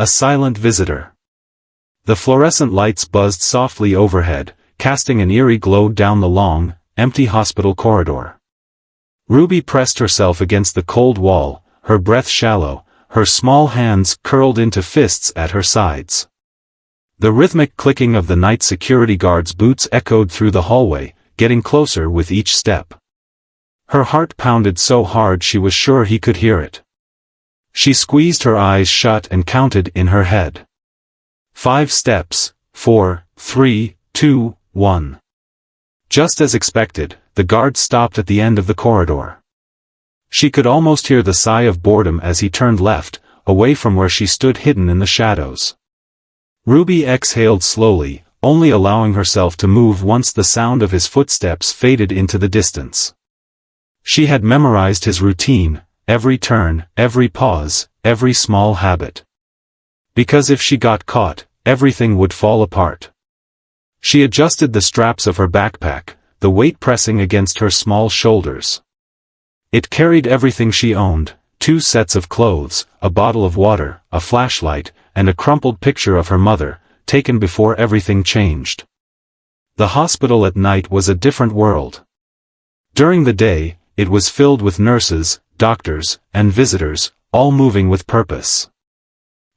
A silent visitor. The fluorescent lights buzzed softly overhead, casting an eerie glow down the long, empty hospital corridor. Ruby pressed herself against the cold wall, her breath shallow, her small hands curled into fists at her sides. The rhythmic clicking of the night security guard's boots echoed through the hallway, getting closer with each step. Her heart pounded so hard she was sure he could hear it. She squeezed her eyes shut and counted in her head. 5 steps, 4, 3, 2, 1. Just as expected, the guard stopped at the end of the corridor. She could almost hear the sigh of boredom as he turned left, away from where she stood hidden in the shadows. Ruby exhaled slowly, only allowing herself to move once the sound of his footsteps faded into the distance. She had memorized his routine, every turn, every pause, every small habit. Because if she got caught, everything would fall apart. She adjusted the straps of her backpack, the weight pressing against her small shoulders. It carried everything she owned, 2 sets of clothes, a bottle of water, a flashlight, and a crumpled picture of her mother, taken before everything changed. The hospital at night was a different world. During the day, it was filled with nurses, doctors, and visitors, all moving with purpose.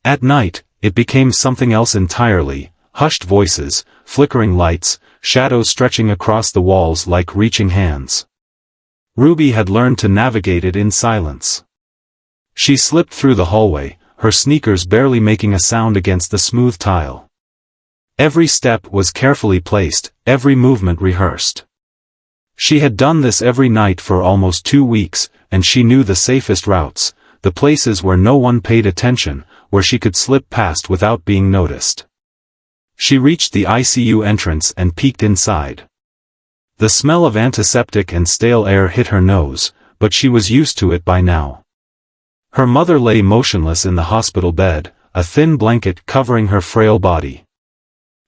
At night, it became something else entirely, hushed voices, flickering lights, shadows stretching across the walls like reaching hands. Ruby had learned to navigate it in silence. She slipped through the hallway, her sneakers barely making a sound against the smooth tile. Every step was carefully placed, every movement rehearsed. She had done this every night for almost 2 weeks, and she knew the safest routes, the places where no one paid attention, where she could slip past without being noticed. She reached the ICU entrance and peeked inside. The smell of antiseptic and stale air hit her nose, but she was used to it by now. Her mother lay motionless in the hospital bed, a thin blanket covering her frail body.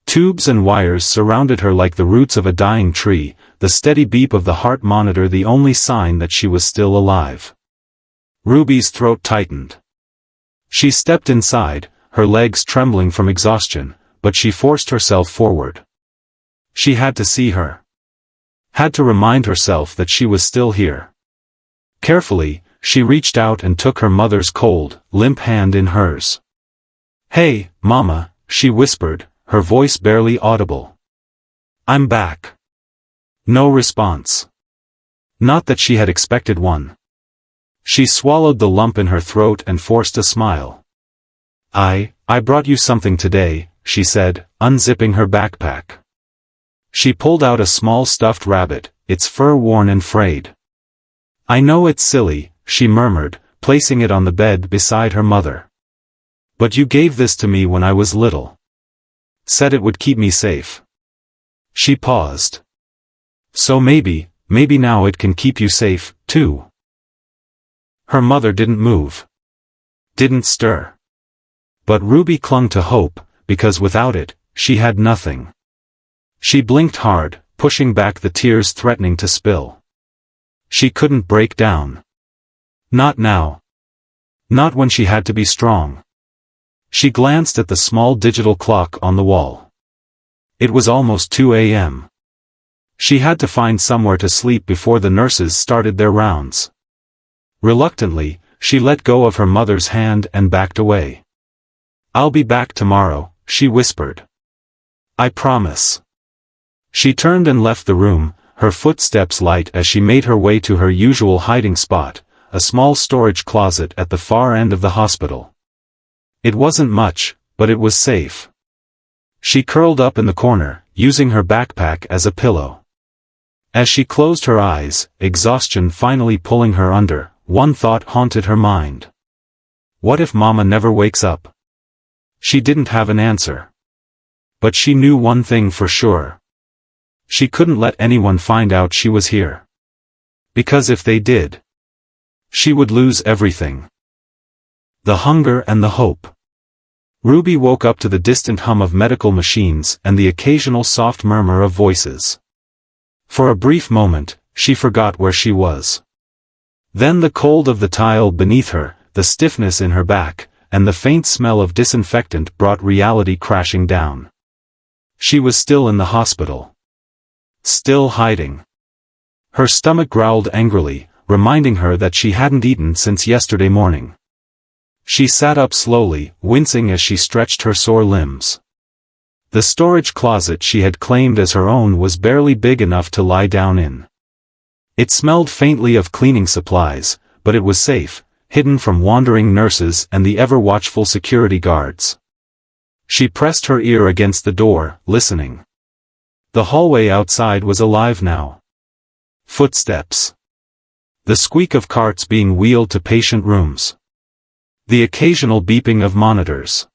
Tubes and wires surrounded her like the roots of a dying tree, the steady beep of the heart monitor the only sign that she was still alive. Ruby's throat tightened. She stepped inside, her legs trembling from exhaustion, but she forced herself forward. She had to see her. Had to remind herself that she was still here. Carefully, she reached out and took her mother's cold, limp hand in hers. "Hey, Mama," she whispered, her voice barely audible. "I'm back." No response. Not that she had expected one. She swallowed the lump in her throat and forced a smile. I brought you something today," she said, unzipping her backpack. She pulled out a small stuffed rabbit, its fur worn and frayed. "I know it's silly," she murmured, placing it on the bed beside her mother. "But you gave this to me when I was little. Said it would keep me safe." She paused. "So maybe now it can keep you safe, too." Her mother didn't move. Didn't stir. But Ruby clung to hope, because without it, she had nothing. She blinked hard, pushing back the tears threatening to spill. She couldn't break down. Not now. Not when she had to be strong. She glanced at the small digital clock on the wall. It was almost 2 a.m. She had to find somewhere to sleep before the nurses started their rounds. Reluctantly, she let go of her mother's hand and backed away. "I'll be back tomorrow," she whispered. "I promise." She turned and left the room, her footsteps light as she made her way to her usual hiding spot, a small storage closet at the far end of the hospital. It wasn't much, but it was safe. She curled up in the corner, using her backpack as a pillow. As she closed her eyes, exhaustion finally pulling her under, one thought haunted her mind. What if Mama never wakes up? She didn't have an answer. But she knew one thing for sure. She couldn't let anyone find out she was here. Because if they did, she would lose everything. The hunger and the hope. Ruby woke up to the distant hum of medical machines and the occasional soft murmur of voices. For a brief moment, she forgot where she was. Then the cold of the tile beneath her, the stiffness in her back, and the faint smell of disinfectant brought reality crashing down. She was still in the hospital. Still hiding. Her stomach growled angrily, reminding her that she hadn't eaten since yesterday morning. She sat up slowly, wincing as she stretched her sore limbs. The storage closet she had claimed as her own was barely big enough to lie down in. It smelled faintly of cleaning supplies, but it was safe, hidden from wandering nurses and the ever-watchful security guards. She pressed her ear against the door, listening. The hallway outside was alive now. Footsteps. The squeak of carts being wheeled to patient rooms. The occasional beeping of monitors.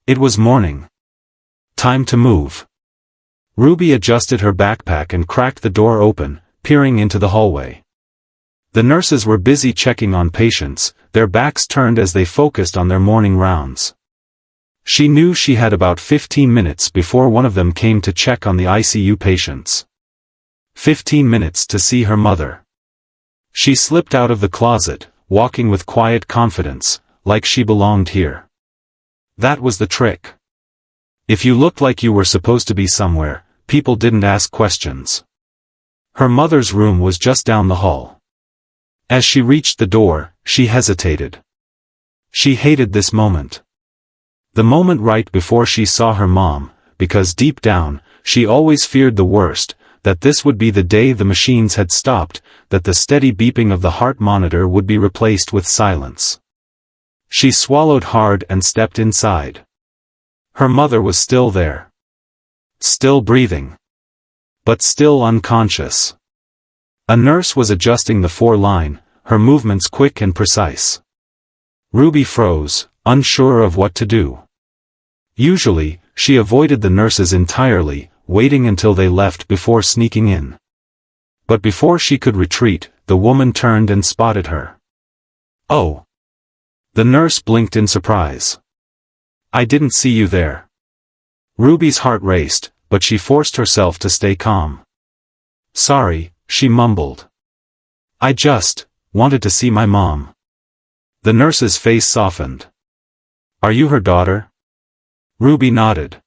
It was morning. Time to move. Ruby adjusted her backpack and cracked the door open, peering into the hallway. The nurses were busy checking on patients, their backs turned as they focused on their morning rounds. She knew she had about 15 minutes before one of them came to check on the ICU patients. 15 minutes to see her mother. She slipped out of the closet, walking with quiet confidence, like she belonged here. That was the trick. If you looked like you were supposed to be somewhere, people didn't ask questions. Her mother's room was just down the hall. As she reached the door, she hesitated. She hated this moment. The moment right before she saw her mom, because deep down, she always feared the worst, that this would be the day the machines had stopped, that the steady beeping of the heart monitor would be replaced with silence. She swallowed hard and stepped inside. Her mother was still there. Still breathing. But still unconscious. A nurse was adjusting the 4-line, her movements quick and precise. Ruby froze, unsure of what to do. Usually, she avoided the nurses entirely, waiting until they left before sneaking in. But before she could retreat, the woman turned and spotted her. "Oh." The nurse blinked in surprise. "I didn't see you there." Ruby's heart raced, but she forced herself to stay calm. "Sorry," she mumbled. "I just wanted to see my mom." The nurse's face softened. "Are you her daughter?" Ruby nodded.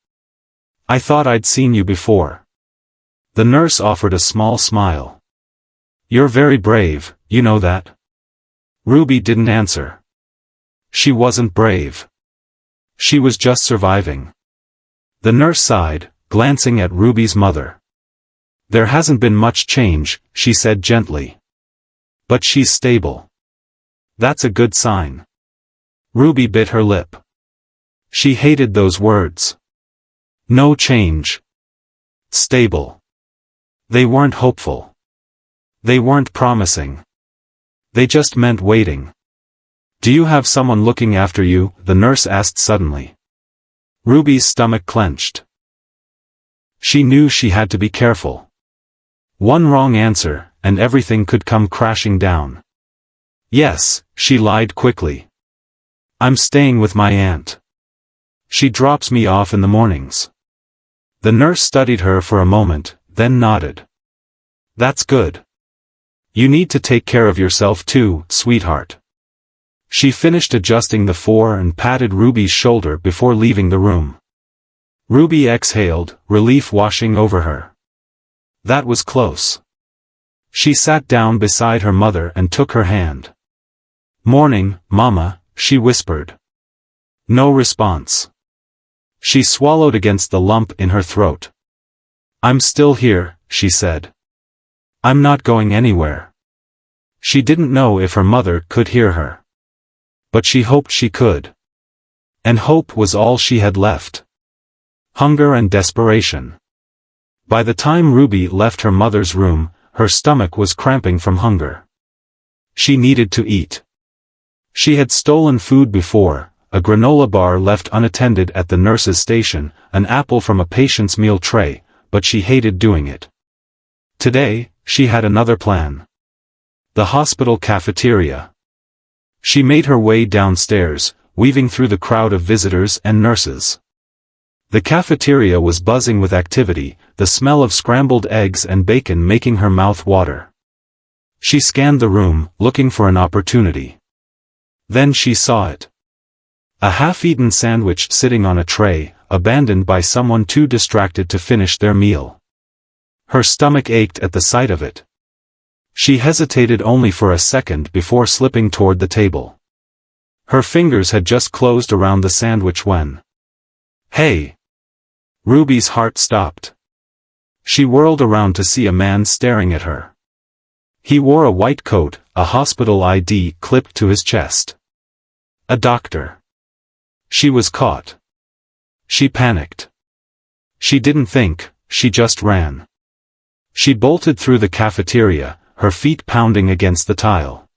"I thought I'd seen you before." The nurse offered a small smile. "You're very brave, you know that?" Ruby didn't answer. She wasn't brave. She was just surviving. The nurse sighed, glancing at Ruby's mother. "There hasn't been much change," she said gently. "But she's stable." "That's a good sign." Ruby bit her lip. She hated those words. No change. Stable. They weren't hopeful. They weren't promising. They just meant waiting. "Do you have someone looking after you?" the nurse asked suddenly. Ruby's stomach clenched. She knew she had to be careful. One wrong answer, and everything could come crashing down. "Yes," she lied quickly. "I'm staying with my aunt. She drops me off in the mornings." The nurse studied her for a moment, then nodded. "That's good. You need to take care of yourself too, sweetheart." She finished adjusting the 4 and patted Ruby's shoulder before leaving the room. Ruby exhaled, relief washing over her. That was close. She sat down beside her mother and took her hand. "Morning, Mama," she whispered. No response. She swallowed against the lump in her throat. "I'm still here," she said. "I'm not going anywhere." She didn't know if her mother could hear her. But she hoped she could. And hope was all she had left. Hunger and desperation. By the time Ruby left her mother's room, her stomach was cramping from hunger. She needed to eat. She had stolen food before, a granola bar left unattended at the nurse's station, an apple from a patient's meal tray, but she hated doing it. Today, she had another plan. The hospital cafeteria. She made her way downstairs, weaving through the crowd of visitors and nurses. The cafeteria was buzzing with activity, the smell of scrambled eggs and bacon making her mouth water. She scanned the room, looking for an opportunity. Then she saw it. A half-eaten sandwich sitting on a tray, abandoned by someone too distracted to finish their meal. Her stomach ached at the sight of it. She hesitated only for a second before slipping toward the table. Her fingers had just closed around the sandwich when... Hey! Ruby's heart stopped. She whirled around to see a man staring at her. He wore a white coat, a hospital ID clipped to his chest. A doctor. She was caught. She panicked. She didn't think, she just ran. She bolted through the cafeteria, her feet pounding against the tile.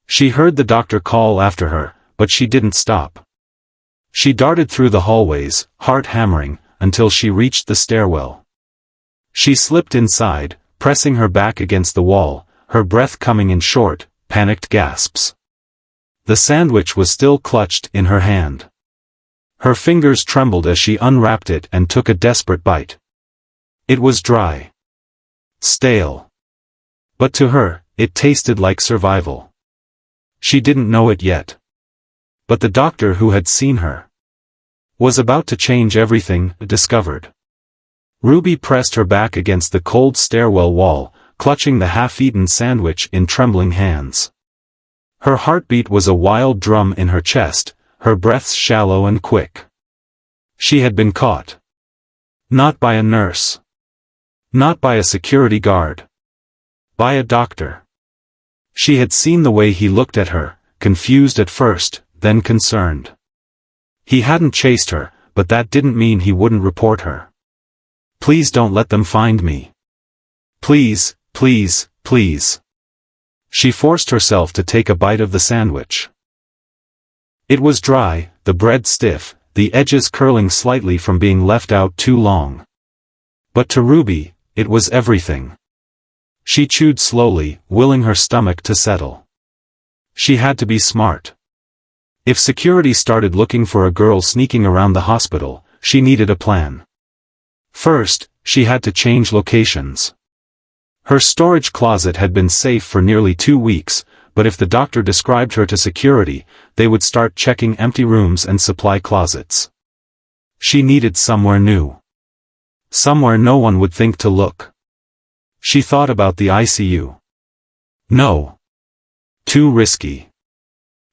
She heard the doctor call after her, but she didn't stop. She darted through the hallways, heart hammering, until she reached the stairwell. She slipped inside, pressing her back against the wall, her breath coming in short, panicked gasps. The sandwich was still clutched in her hand. Her fingers trembled as she unwrapped it and took a desperate bite. It was dry. Stale. But to her, it tasted like survival. She didn't know it yet. But the doctor who had seen her was about to change everything, discovered. Ruby pressed her back against the cold stairwell wall, clutching the half-eaten sandwich in trembling hands. Her heartbeat was a wild drum in her chest, her breaths shallow and quick. She had been caught. Not by a nurse. Not by a security guard. By a doctor. She had seen the way he looked at her, confused at first, then concerned. He hadn't chased her, but that didn't mean he wouldn't report her. Please don't let them find me. Please, please, please. She forced herself to take a bite of the sandwich. It was dry, the bread stiff, the edges curling slightly from being left out too long. But to Ruby, it was everything. She chewed slowly, willing her stomach to settle. She had to be smart. If security started looking for a girl sneaking around the hospital, she needed a plan. First, she had to change locations. Her storage closet had been safe for nearly 2 weeks, but if the doctor described her to security, they would start checking empty rooms and supply closets. She needed somewhere new. Somewhere no one would think to look. She thought about the ICU. No. Too risky.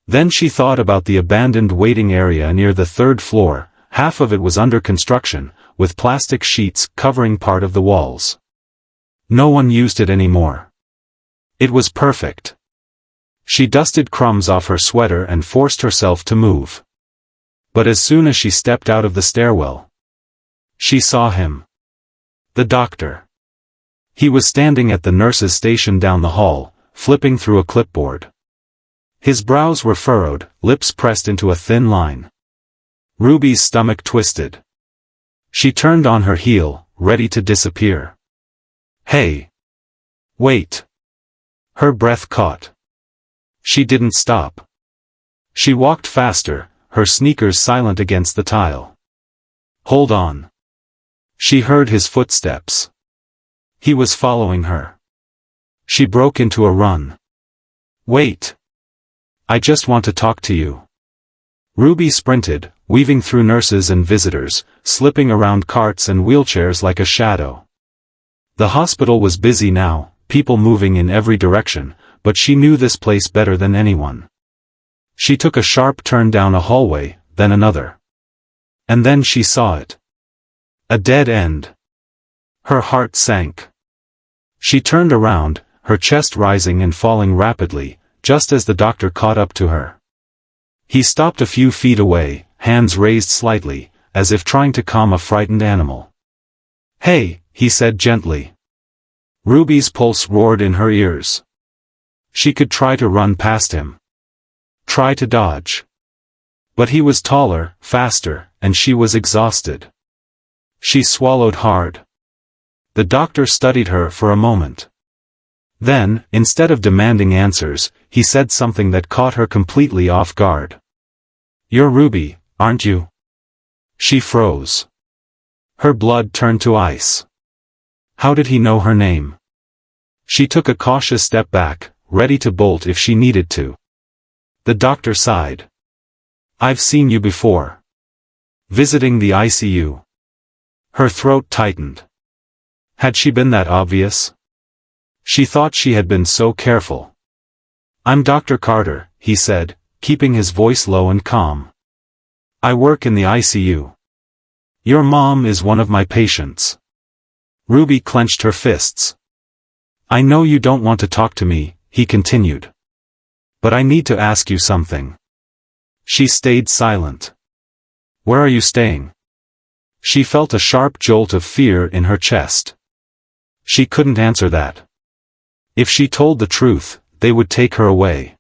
Then she thought about the abandoned waiting area near the 3rd floor. Half of it was under construction, with plastic sheets covering part of the walls. No one used it anymore. It was perfect. She dusted crumbs off her sweater and forced herself to move. But as soon as she stepped out of the stairwell, she saw him. The doctor. He was standing at the nurse's station down the hall, flipping through a clipboard. His brows were furrowed, lips pressed into a thin line. Ruby's stomach twisted. She turned on her heel, ready to disappear. Hey! Wait! Her breath caught. She didn't stop. She walked faster, her sneakers silent against the tile. Hold on. She heard his footsteps. He was following her. She broke into a run. Wait! I just want to talk to you. Ruby sprinted, weaving through nurses and visitors, slipping around carts and wheelchairs like a shadow. The hospital was busy now, people moving in every direction, but she knew this place better than anyone. She took a sharp turn down a hallway, then another. And then she saw it. A dead end. Her heart sank. She turned around, her chest rising and falling rapidly, just as the doctor caught up to her. He stopped a few feet away, hands raised slightly, as if trying to calm a frightened animal. Hey, he said gently. Ruby's pulse roared in her ears. She could try to run past him. Try to dodge. But he was taller, faster, and she was exhausted. She swallowed hard. The doctor studied her for a moment. Then, instead of demanding answers, he said something that caught her completely off guard. You're Ruby, aren't you? She froze. Her blood turned to ice. How did he know her name? She took a cautious step back, ready to bolt if she needed to. The doctor sighed. I've seen you before. Visiting the ICU. Her throat tightened. Had she been that obvious? She thought she had been so careful. I'm Dr. Carter, he said, keeping his voice low and calm. I work in the ICU. Your mom is one of my patients. Ruby clenched her fists. I know you don't want to talk to me, he continued. But I need to ask you something. She stayed silent. Where are you staying? She felt a sharp jolt of fear in her chest. She couldn't answer that. If she told the truth, they would take her away.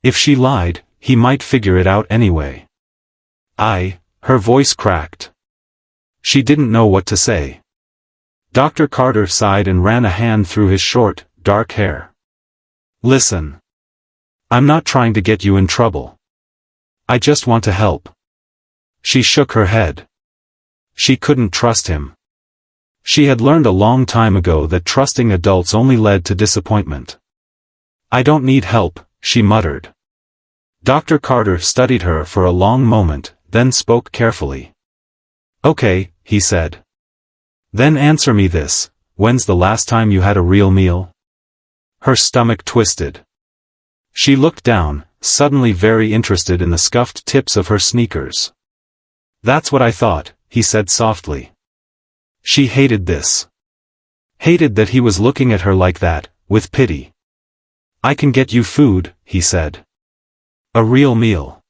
If she lied, he might figure it out anyway. Her voice cracked. She didn't know what to say. Dr. Carter sighed and ran a hand through his short, dark hair. Listen. I'm not trying to get you in trouble. I just want to help. She shook her head. She couldn't trust him. She had learned a long time ago that trusting adults only led to disappointment. I don't need help, she muttered. Dr. Carter studied her for a long moment, then spoke carefully. Okay, he said. Then answer me this, when's the last time you had a real meal? Her stomach twisted. She looked down, suddenly very interested in the scuffed tips of her sneakers. That's what I thought, he said softly. She hated this. Hated that he was looking at her like that, with pity. I can get you food, he said. A real meal.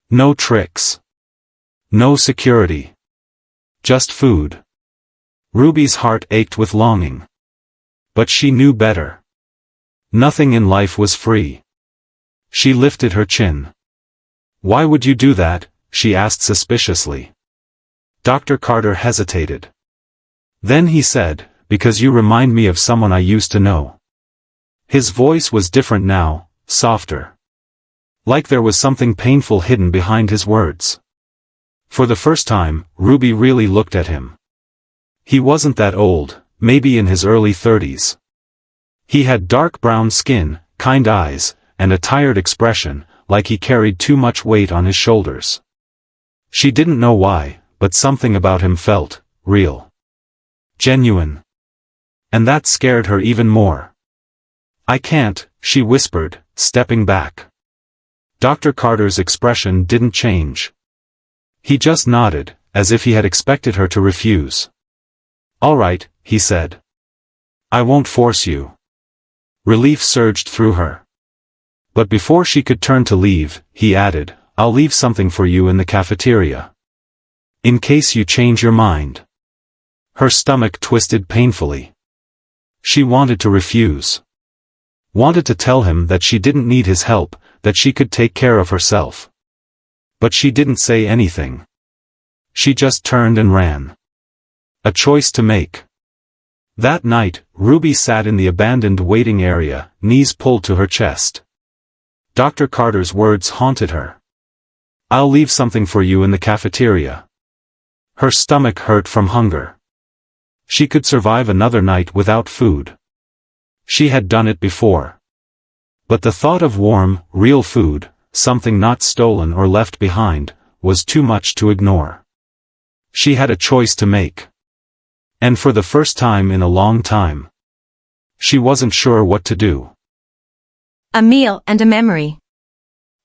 No tricks. No security. Just food. Ruby's heart ached with longing. But she knew better. Nothing in life was free. She lifted her chin. Why would you do that? She asked suspiciously. Dr. Carter hesitated. Then he said, because you remind me of someone I used to know. His voice was different now, softer. Like there was something painful hidden behind his words. For the first time, Ruby really looked at him. He wasn't that old, maybe in his early 30s. He had dark brown skin, kind eyes, and a tired expression, like he carried too much weight on his shoulders. She didn't know why, but something about him felt real. Genuine. And that scared her even more. I can't, she whispered, stepping back. Dr. Carter's expression didn't change. He just nodded, as if he had expected her to refuse. All right, he said. I won't force you. Relief surged through her. But before she could turn to leave, he added, I'll leave something for you in the cafeteria. In case you change your mind. Her stomach twisted painfully. She wanted to refuse. Wanted to tell him that she didn't need his help, that she could take care of herself. But she didn't say anything. She just turned and ran. A choice to make. That night, Ruby sat in the abandoned waiting area, knees pulled to her chest. Dr. Carter's words haunted her. I'll leave something for you in the cafeteria. Her stomach hurt from hunger. She could survive another night without food. She had done it before. But the thought of warm, real food, something not stolen or left behind, was too much to ignore. She had a choice to make. And for the first time in a long time. She wasn't sure what to do. A meal and a memory.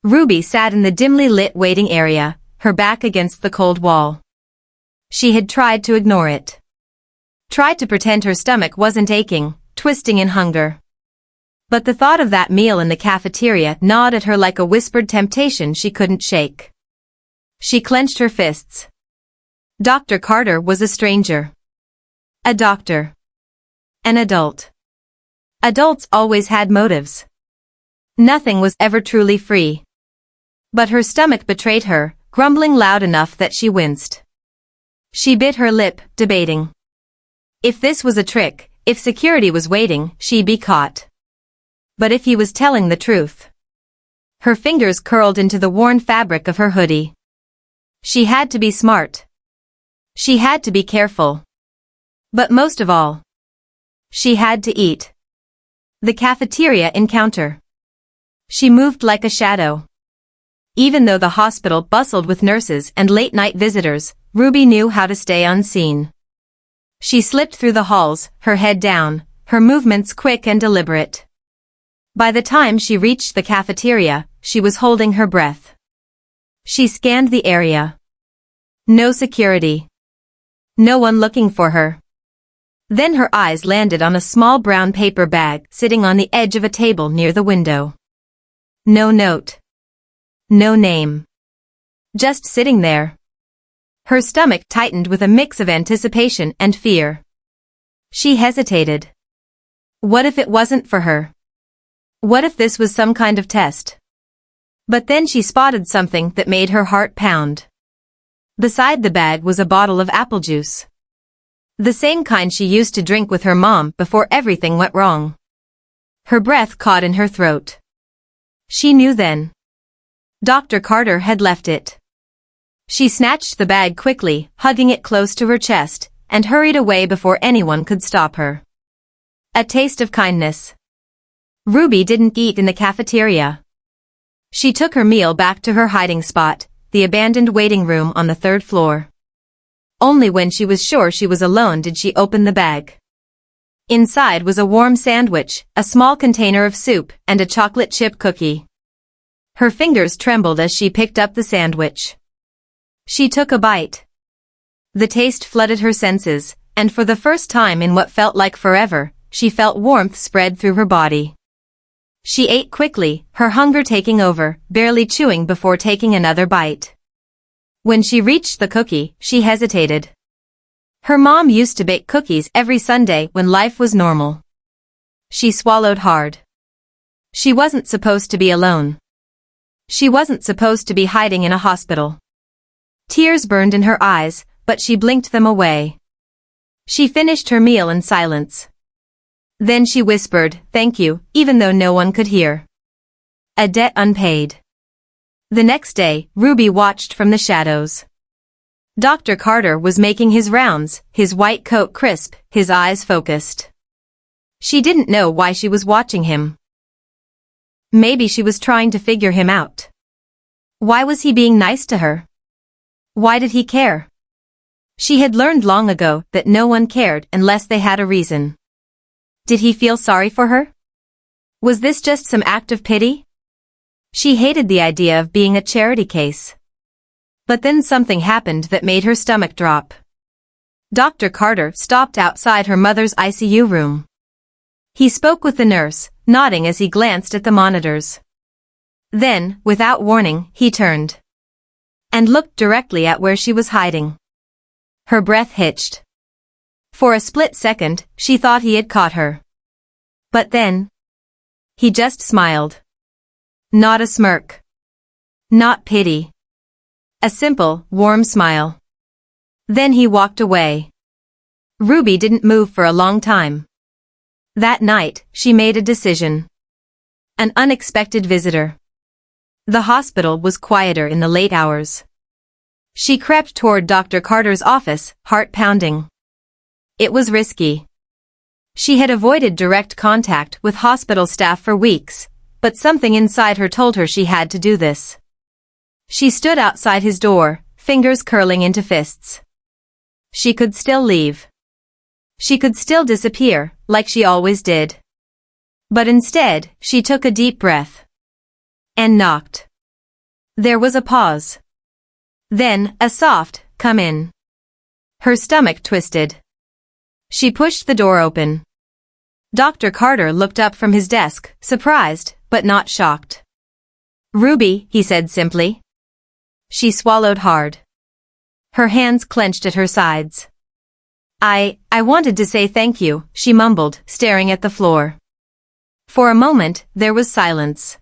Ruby sat in the dimly lit waiting area, her back against the cold wall. She had tried to ignore it. Tried to pretend her stomach wasn't aching, twisting in hunger. But the thought of that meal in the cafeteria gnawed at her like a whispered temptation she couldn't shake. She clenched her fists. Dr. Carter was a stranger. A doctor. An adult. Adults always had motives. Nothing was ever truly free. But her stomach betrayed her, grumbling loud enough that she winced. She bit her lip, debating. If this was a trick, if security was waiting, she'd be caught. But if he was telling the truth? Her fingers curled into the worn fabric of her hoodie. She had to be smart. She had to be careful. But most of all, she had to eat. The cafeteria encounter. She moved like a shadow. Even though the hospital bustled with nurses and late-night visitors, Ruby knew how to stay unseen. She slipped through the halls, her head down, her movements quick and deliberate. By the time she reached the cafeteria, she was holding her breath. She scanned the area. No security. No one looking for her. Then her eyes landed on a small brown paper bag sitting on the edge of a table near the window. No note. No name. Just sitting there. Her stomach tightened with a mix of anticipation and fear. She hesitated. What if it wasn't for her? What if this was some kind of test? But then she spotted something that made her heart pound. Beside the bag was a bottle of apple juice. The same kind she used to drink with her mom before everything went wrong. Her breath caught in her throat. She knew then. Dr. Carter had left it. She snatched the bag quickly, hugging it close to her chest, and hurried away before anyone could stop her. A taste of kindness. Ruby didn't eat in the cafeteria. She took her meal back to her hiding spot, the abandoned waiting room on the 3rd floor. Only when she was sure she was alone did she open the bag. Inside was a warm sandwich, a small container of soup, and a chocolate chip cookie. Her fingers trembled as she picked up the sandwich. She took a bite. The taste flooded her senses, and for the first time in what felt like forever, she felt warmth spread through her body. She ate quickly, her hunger taking over, barely chewing before taking another bite. When she reached the cookie, she hesitated. Her mom used to bake cookies every Sunday when life was normal. She swallowed hard. She wasn't supposed to be alone. She wasn't supposed to be hiding in a hospital. Tears burned in her eyes, but she blinked them away. She finished her meal in silence. Then she whispered, "Thank you," even though no one could hear. A debt unpaid. The next day, Ruby watched from the shadows. Dr. Carter was making his rounds, his white coat crisp, his eyes focused. She didn't know why she was watching him. Maybe she was trying to figure him out. Why was he being nice to her? Why did he care? She had learned long ago that no one cared unless they had a reason. Did he feel sorry for her? Was this just some act of pity? She hated the idea of being a charity case. But then something happened that made her stomach drop. Dr. Carter stopped outside her mother's ICU room. He spoke with the nurse, nodding as he glanced at the monitors. Then, without warning, he turned and looked directly at where she was hiding. Her breath hitched. For a split second, she thought he had caught her. But then, he just smiled. Not a smirk. Not pity. A simple, warm smile. Then he walked away. Ruby didn't move for a long time. That night, she made a decision. An unexpected visitor. The hospital was quieter in the late hours. She crept toward Dr. Carter's office, heart pounding. It was risky. She had avoided direct contact with hospital staff for weeks, but something inside her told her she had to do this. She stood outside his door, fingers curling into fists. She could still leave. She could still disappear, like she always did. But instead, she took a deep breath. And knocked. There was a pause. Then, a soft, "Come in." Her stomach twisted. She pushed the door open. Dr. Carter looked up from his desk, surprised, but not shocked. "Ruby," he said simply. She swallowed hard. Her hands clenched at her sides. I wanted to say thank you," she mumbled, staring at the floor. For a moment, there was silence.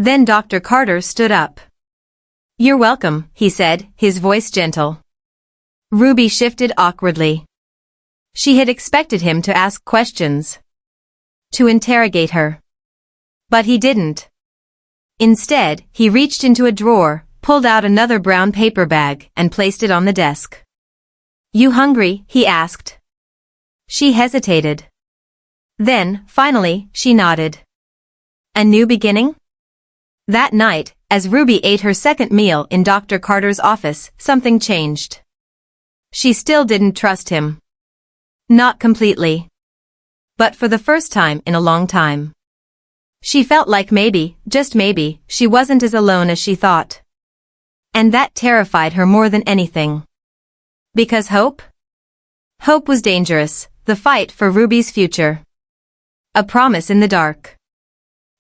Then Dr. Carter stood up. "You're welcome," he said, his voice gentle. Ruby shifted awkwardly. She had expected him to ask questions. To interrogate her. But he didn't. Instead, he reached into a drawer, pulled out another brown paper bag, and placed it on the desk. "You hungry?" he asked. She hesitated. Then, finally, she nodded. A new beginning? That night, As Ruby ate her second meal in Dr. Carter's office, something changed. She still didn't trust him. Not completely. But for the first time in a long time. She felt like maybe, just maybe, she wasn't as alone as she thought. And that terrified her more than anything. Because hope? Hope was dangerous, the fight for Ruby's future. A promise in the dark.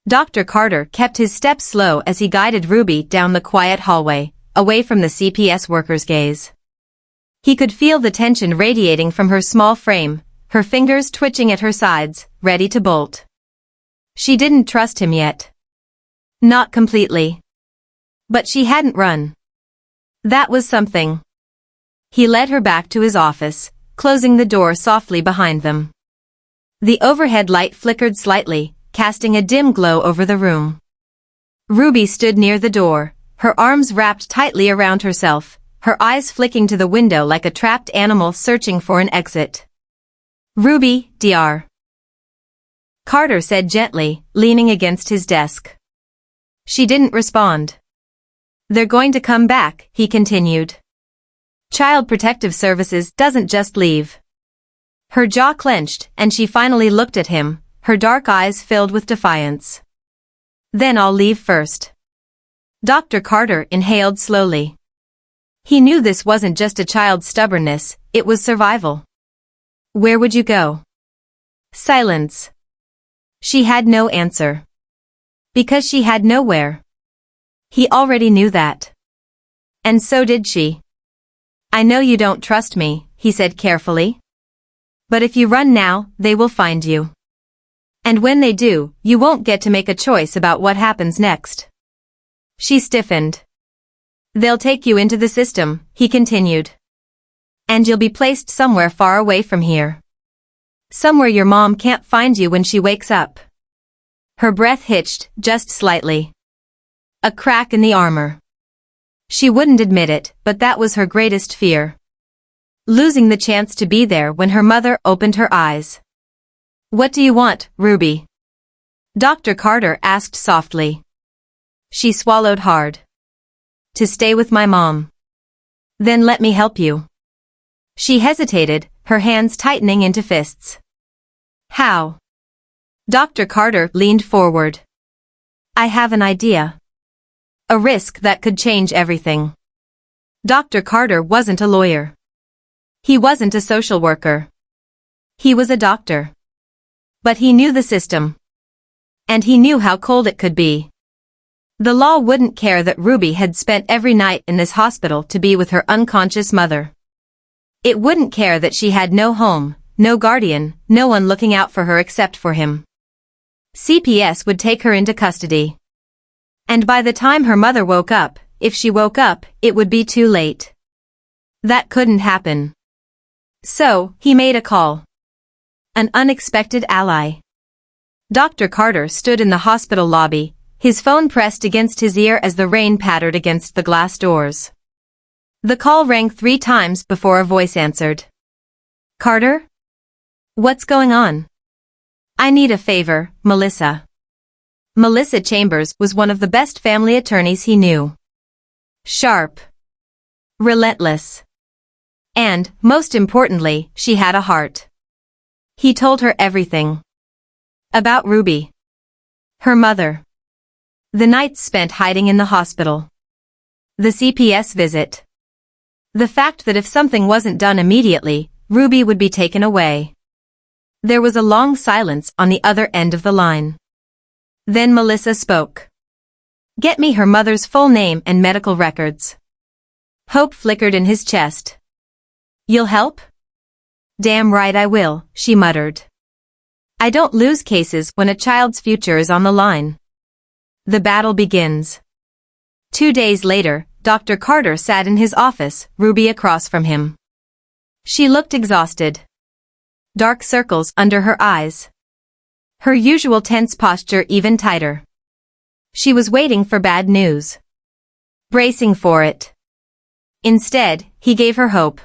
Dr. Carter kept his steps slow as he guided Ruby down the quiet hallway, away from the CPS workers' gaze. He could feel the tension radiating from her small frame, her fingers twitching at her sides, ready to bolt. She didn't trust him yet. Not completely. But she hadn't run. That was something. He led her back to his office, closing the door softly behind them. The overhead light flickered slightly, casting a dim glow over the room. Ruby stood near the door, her arms wrapped tightly around herself, her eyes flicking to the window like a trapped animal searching for an exit. "Ruby, Dr. Carter said gently, leaning against his desk. She didn't respond. "They're going to come back," he continued. "Child Protective Services doesn't just leave." Her jaw clenched and she finally looked at him, her dark eyes filled with defiance. "Then I'll leave first." Dr. Carter inhaled slowly. He knew this wasn't just a child's stubbornness, it was survival. "Where would you go?" Silence. She had no answer. Because she had nowhere. He already knew that. And so did she. "I know you don't trust me," he said carefully. "But if you run now, they will find you. And when they do, you won't get to make a choice about what happens next." She stiffened. "They'll take you into the system," he continued. "And you'll be placed somewhere far away from here. Somewhere your mom can't find you when she wakes up." Her breath hitched, just slightly. A crack in the armor. She wouldn't admit it, but that was her greatest fear. Losing the chance to be there when her mother opened her eyes. "What do you want, Ruby?" Dr. Carter asked softly. She swallowed hard. "To stay with my mom." "Then let me help you." She hesitated, her hands tightening into fists. "How?" Dr. Carter leaned forward. "I have an idea. A risk that could change everything." Dr. Carter wasn't a lawyer. He wasn't a social worker. He was a doctor. But he knew the system. And he knew how cold it could be. The law wouldn't care that Ruby had spent every night in this hospital to be with her unconscious mother. It wouldn't care that she had no home, no guardian, no one looking out for her except for him. CPS would take her into custody. And by the time her mother woke up, if she woke up, it would be too late. That couldn't happen. So, he made a call. An unexpected ally. Dr. Carter stood in the hospital lobby, his phone pressed against his ear as the rain pattered against the glass doors. The call rang 3 times before a voice answered. "Carter? What's going on?" "I need a favor, Melissa." Melissa Chambers was one of the best family attorneys he knew. Sharp. Relentless. And, most importantly, she had a heart. He told her everything. About Ruby. Her mother. The nights spent hiding in the hospital. The CPS visit. The fact that if something wasn't done immediately, Ruby would be taken away. There was a long silence on the other end of the line. Then Melissa spoke. "Get me her mother's full name and medical records." Hope flickered in his chest. "You'll help?" "Damn right I will," she muttered. "I don't lose cases when a child's future is on the line." The battle begins. 2 days later, Dr. Carter sat in his office, Ruby across from him. She looked exhausted. Dark circles under her eyes. Her usual tense posture even tighter. She was waiting for bad news. Bracing for it. Instead, he gave her hope.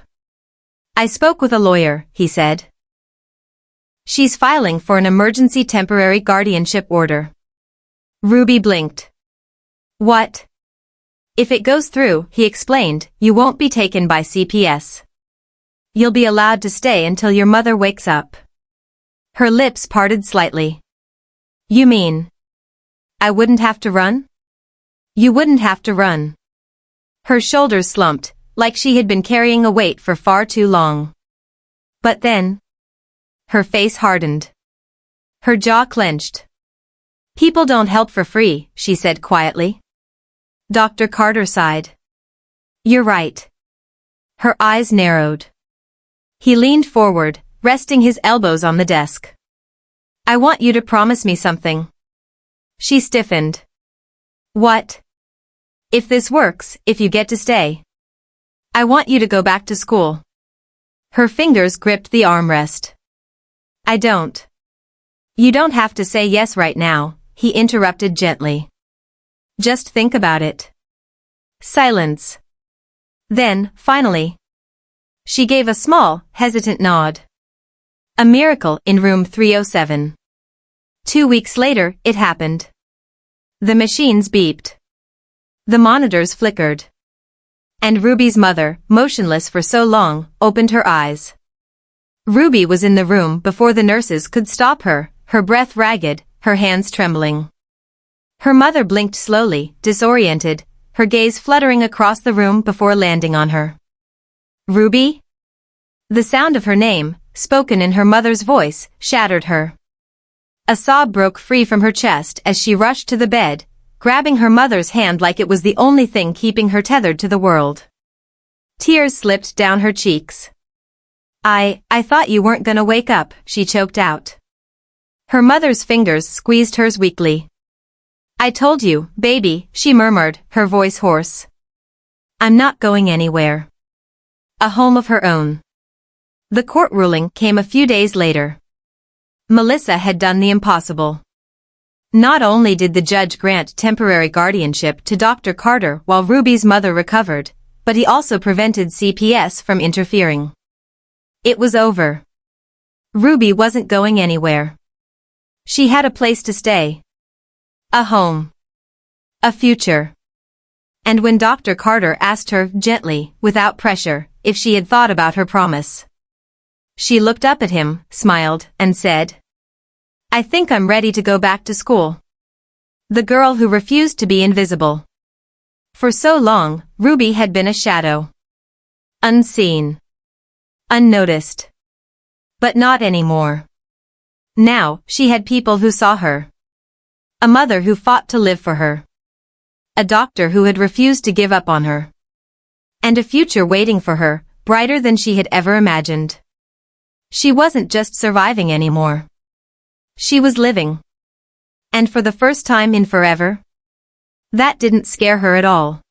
"I spoke with a lawyer," he said. "She's filing for an emergency temporary guardianship order." Ruby blinked. "What?" If it goes through, he explained, you won't be taken by CPS. You'll be allowed to stay until your mother wakes up. Her lips parted slightly. You mean I wouldn't have to run? You wouldn't have to run. Her shoulders slumped, like she had been carrying a weight for far too long. But then, her face hardened. Her jaw clenched. People don't help for free, she said quietly. Dr. Carter sighed. You're right. Her eyes narrowed. He leaned forward, resting his elbows on the desk. I want you to promise me something. She stiffened. What? If this works, if you get to stay. I want you to go back to school. Her fingers gripped the armrest. I don't. You don't have to say yes right now, he interrupted gently. Just think about it. Silence. Then, finally, she gave a small, hesitant nod. A miracle in room 307. 2 weeks later, it happened. The machines beeped. The monitors flickered. And Ruby's mother, motionless for so long, opened her eyes. Ruby was in the room before the nurses could stop her, her breath ragged, her hands trembling. Her mother blinked slowly, disoriented, her gaze fluttering across the room before landing on her. Ruby? The sound of her name, spoken in her mother's voice, shattered her. A sob broke free from her chest as she rushed to the bed, grabbing her mother's hand like it was the only thing keeping her tethered to the world. Tears slipped down her cheeks. I thought you weren't gonna wake up, she choked out. Her mother's fingers squeezed hers weakly. I told you, baby, she murmured, her voice hoarse. I'm not going anywhere. A home of her own. The court ruling came a few days later. Melissa had done the impossible. Not only did the judge grant temporary guardianship to Dr. Carter while Ruby's mother recovered, but he also prevented CPS from interfering. It was over. Ruby wasn't going anywhere. She had a place to stay. A home. A future. And when Dr. Carter asked her, gently, without pressure, if she had thought about her promise, she looked up at him, smiled, and said, I think I'm ready to go back to school. The girl who refused to be invisible. For so long, Ruby had been a shadow. Unseen. Unnoticed. But not anymore. Now, she had people who saw her. A mother who fought to live for her. A doctor who had refused to give up on her. And a future waiting for her, brighter than she had ever imagined. She wasn't just surviving anymore. She was living. And for the first time in forever, that didn't scare her at all.